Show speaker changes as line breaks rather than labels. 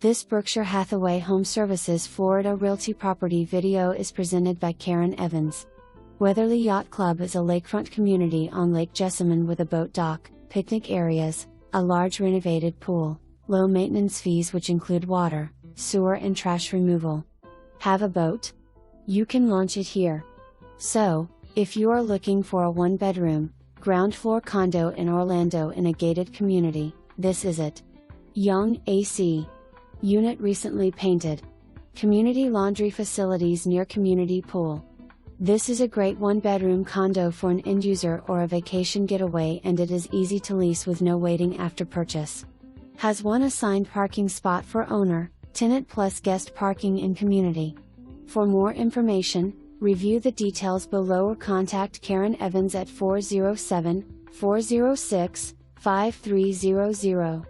This Berkshire Hathaway HomeServices Florida Realty property video is presented by Karen Evans. Weatherly Yacht Club is a lakefront community on Lake Jessamine with a boat dock, picnic areas, a large renovated pool, low maintenance fees which include water, sewer and trash removal. Have a boat? You can launch it here. So, if you are looking for a one-bedroom, ground-floor condo in Orlando in a gated community, this is it. Young AC. Unit recently painted. Community laundry facilities near community pool. This is a great one-bedroom condo for an end user or a vacation getaway, and it is easy to lease with no waiting after purchase. Has one assigned parking spot for owner, tenant plus guest parking in community. For more information, review the details below or contact Karen Evans at 407-406-5300.